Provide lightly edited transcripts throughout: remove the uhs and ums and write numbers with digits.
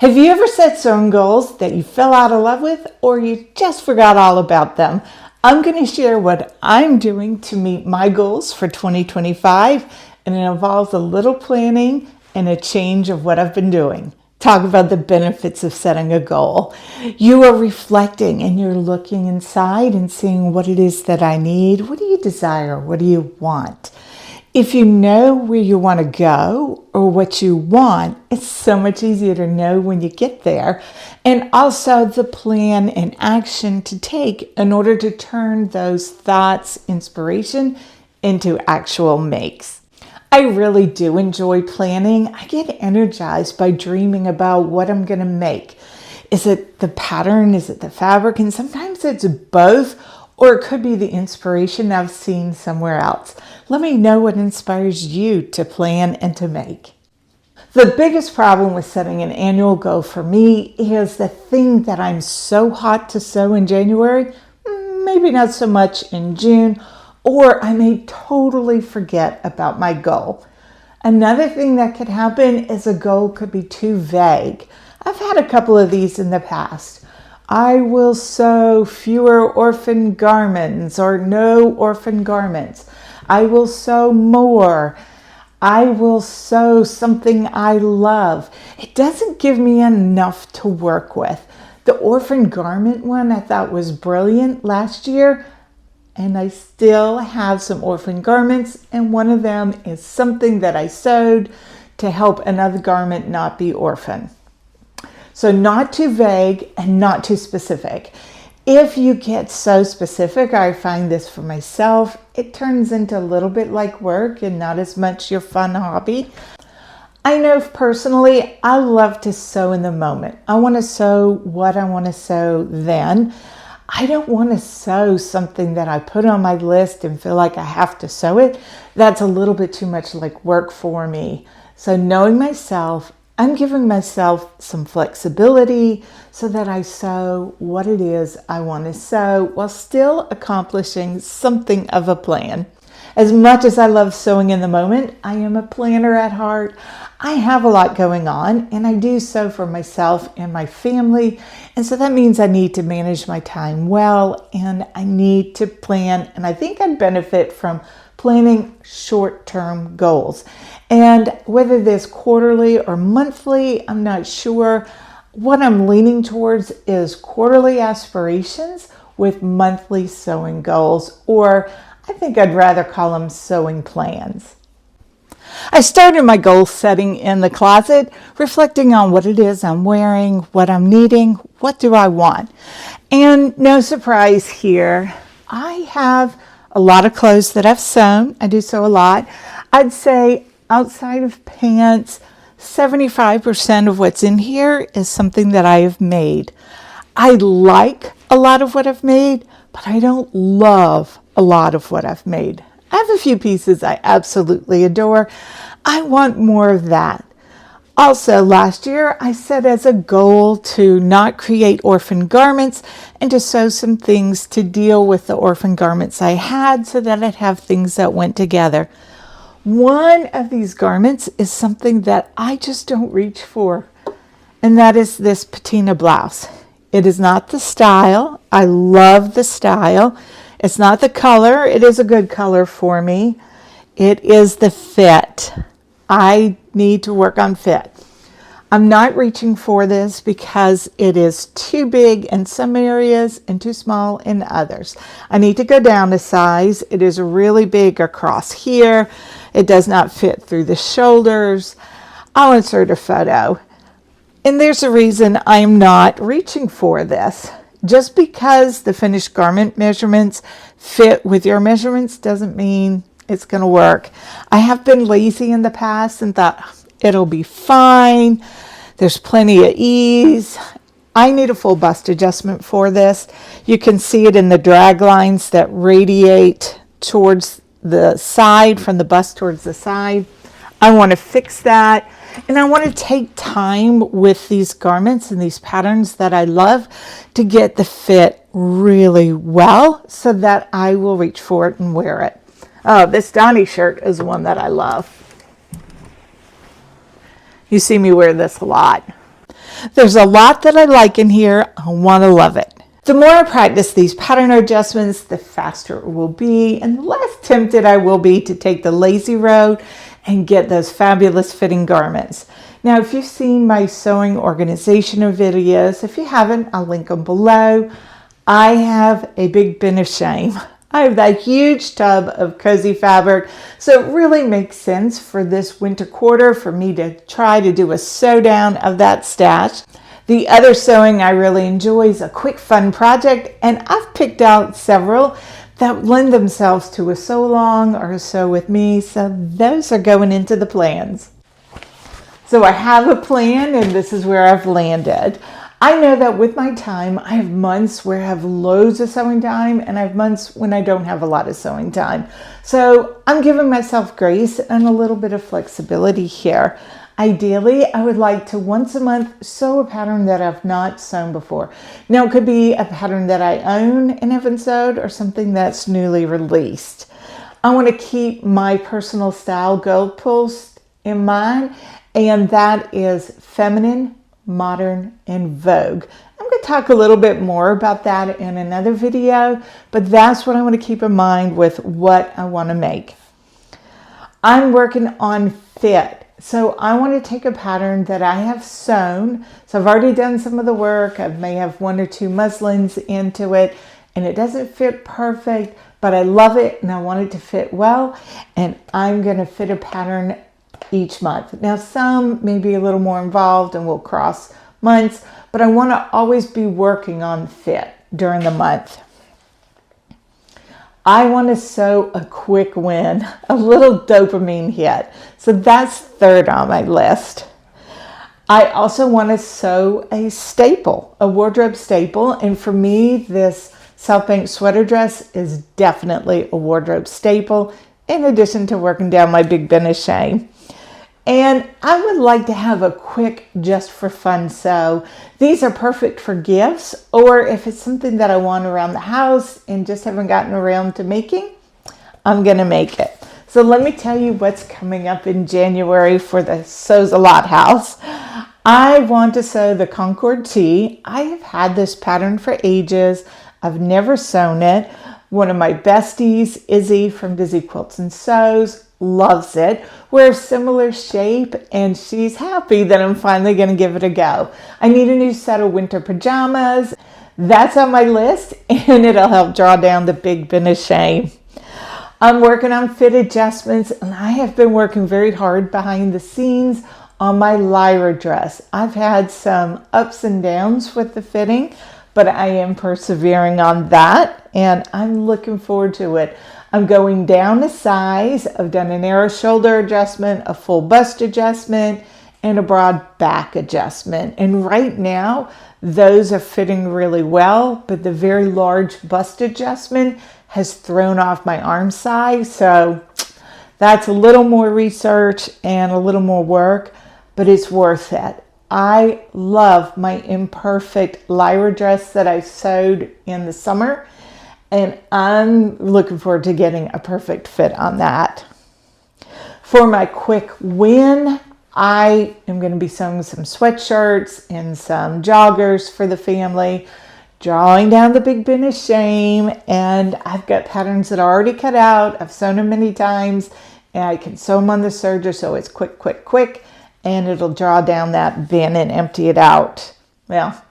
Have you ever set sewing goals that you fell out of love with, or you just forgot all about them? I'm going to share what I'm doing to meet my goals for 2025, and it involves a little planning and a change of what I've been doing. Talk about the benefits of setting a goal. You are reflecting and you're looking inside and seeing what it is that I need. What do you desire? What do you want? If you know where you want to go or what you want, it's so much easier to know when you get there, and also the plan and action to take in order to turn those thoughts, inspiration, into actual makes. I really do enjoy planning. I get energized by dreaming about what I'm going to make. Is it the pattern? Is it the fabric? And sometimes it's both, or it could be the inspiration I've seen somewhere else. Let me know what inspires you to plan and to make. The biggest problem with setting an annual goal for me is the thing that I'm so hot to sew in January, maybe not so much in June, or I may totally forget about my goal. Another thing that could happen is a goal could be too vague. I've had a couple of these in the past. I will sew fewer orphan garments or no orphan garments. I will sew more. I will sew something I love. It doesn't give me enough to work with. The orphan garment one I thought was brilliant last year, and I still have some orphan garments, and one of them is something that I sewed to help another garment not be orphan. So not too vague and not too specific. If you get so specific, I find this for myself, it turns into a little bit like work and not as much your fun hobby. I know personally, I love to sew in the moment. I want to sew what I want to sew then. I don't want to sew something that I put on my list and feel like I have to sew it. That's a little bit too much like work for me. So knowing myself, I'm giving myself some flexibility so that I sew what it is I want to sew while still accomplishing something of a plan. As much as I love sewing in the moment, I am a planner at heart. I have a lot going on, and I do sew for myself and my family. And so that means I need to manage my time well, and I need to plan. And I think I'd benefit from planning short-term goals. And whether this quarterly or monthly, I'm not sure. What I'm leaning towards is quarterly aspirations with monthly sewing goals, or I think I'd rather call them sewing plans. I started my goal setting in the closet, reflecting on what it is I'm wearing, what I'm needing, what do I want. And no surprise here, I have a lot of clothes that I've sewn. I do sew a lot. I'd say outside of pants, 75% of what's in here is something that I have made. I like a lot of what I've made, but I don't love a lot of what I've made. I have a few pieces I absolutely adore. I want more of that. Also, last year, I set as a goal to not create orphan garments and to sew some things to deal with the orphan garments I had so that I'd have things that went together. One of these garments is something that I just don't reach for, and that is this patina blouse. It is not the style. I love the style. It's not the color. It is a good color for me. It is the fit. I need to work on fit. I'm not reaching for this because it is too big in some areas and too small in others. I need to go down a size. It is really big across here. It does not fit through the shoulders. I'll insert a photo. And there's a reason I'm not reaching for this. Just because the finished garment measurements fit with your measurements doesn't mean it's going to work. I have been lazy in the past and thought it'll be fine. There's plenty of ease. I need a full bust adjustment for this. You can see it in the drag lines that radiate towards the side, from the bust towards the side. I want to fix that. And I want to take time with these garments and these patterns that I love to get the fit really well so that I will reach for it and wear it. Oh, this Donnie shirt is one that I love. You see me wear this a lot. There's a lot that I like in here. I want to love it. The more I practice these pattern adjustments, the faster it will be and the less tempted I will be to take the lazy road and get those fabulous fitting garments. Now, if you've seen my sewing organization videos, if you haven't, I'll link them below. I have a big bin of shame. I have that huge tub of cozy fabric, so it really makes sense for this winter quarter for me to try to do a sew down of that stash. The other sewing I really enjoy is a quick fun project, and I've picked out several that lend themselves to a sew along or a sew with me, so those are going into the plans. So I have a plan, and this is where I've landed. I know that with my time, I have months where I have loads of sewing time, and I have months when I don't have a lot of sewing time. So I'm giving myself grace and a little bit of flexibility here. Ideally, I would like to once a month sew a pattern that I've not sewn before. Now, it could be a pattern that I own and haven't sewed or something that's newly released. I want to keep my personal style goalpost in mind, and that is feminine, modern, and vogue. I'm going to talk a little bit more about that in another video, but that's what I want to keep in mind with what I want to make. I'm working on fit. So I want to take a pattern that I have sewn. So I've already done some of the work. I may have 1 or 2 muslins into it, and it doesn't fit perfect, but I love it and I want it to fit well. And I'm going to fit a pattern each month. Now, some may be a little more involved and will cross months, but I want to always be working on fit during the month. I want to sew a quick win, a little dopamine hit. So that's third on my list. I also want to sew a staple, a wardrobe staple. And for me, this Southbank sweater dress is definitely a wardrobe staple, in addition to working down my big bin of shame. And I would like to have a quick, just for fun sew. These are perfect for gifts, or if it's something that I want around the house and just haven't gotten around to making, I'm going to make it. So let me tell you what's coming up in January for the Sews a Lot house. I want to sew the Concord T. I have had this pattern for ages. I've never sewn it. One of my besties, Izzy from Dizzy Quilts and Sews, loves it. We're a similar shape, and she's happy that I'm finally going to give it a go. I need a new set of winter pajamas. That's on my list, and it'll help draw down the big bin of shame. I'm working on fit adjustments, and I have been working very hard behind the scenes on my Lyra dress. I've had some ups and downs with the fitting, but I am persevering on that, and I'm looking forward to it. I'm going down a size. I've done a narrow shoulder adjustment, a full bust adjustment, and a broad back adjustment. And right now, those are fitting really well, but the very large bust adjustment has thrown off my arm size. So that's a little more research and a little more work, but it's worth it. I love my imperfect Lyra dress that I sewed in the summer, and I'm looking forward to getting a perfect fit on that. For my quick win, I am going to be sewing some sweatshirts and some joggers for the family, drawing down the big bin of shame, and I've got patterns that are already cut out. I've sewn them many times, and I can sew them on the serger, so it's quick, quick, quick, and it'll draw down that bin and empty it out. Well,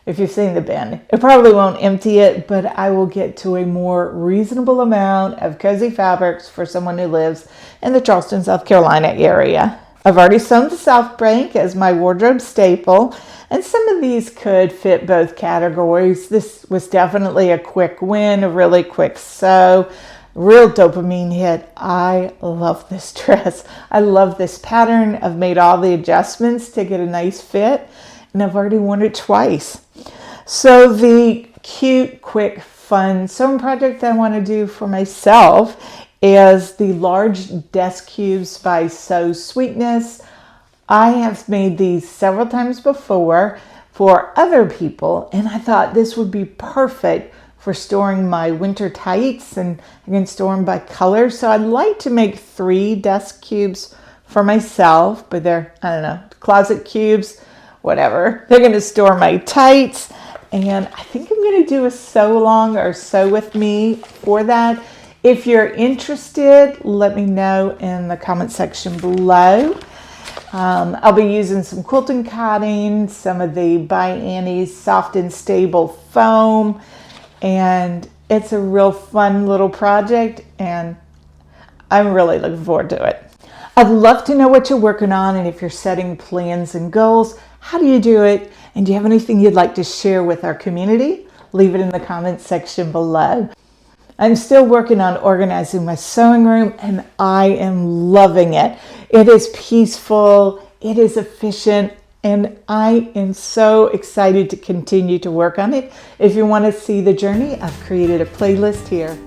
if you've seen the bin, it probably won't empty it, but I will get to a more reasonable amount of cozy fabrics for someone who lives in the Charleston, South Carolina area. I've already sewn the Southbank as my wardrobe staple, and some of these could fit both categories. This was definitely a quick win, a really quick sew, real dopamine hit. I love this dress. I love this pattern. I've made all the adjustments to get a nice fit, and I've already worn it twice. So the cute, quick, fun sewing project that I want to do for myself is the large desk cubes by Sew Sweetness. I have made these several times before for other people, and I thought this would be perfect for storing my winter tights, and I can store them by color. So I'd like to make 3 desk cubes for myself, but they're, I don't know, closet cubes whatever. They're gonna store my tights, and I think I'm gonna do a sew along or sew with me for that. If you're interested, let me know in the comment section below. I'll be using some quilting cotton, some of the by Annie's soft and stable foam, and it's a real fun little project, and I'm really looking forward to it. I'd love to know what you're working on, and if you're setting plans and goals, how do you do it? And do you have anything you'd like to share with our community? Leave it in the comments section below. I'm still working on organizing my sewing room, and I am loving it. It is peaceful, it is efficient, and I am so excited to continue to work on it. If you want to see the journey, I've created a playlist here.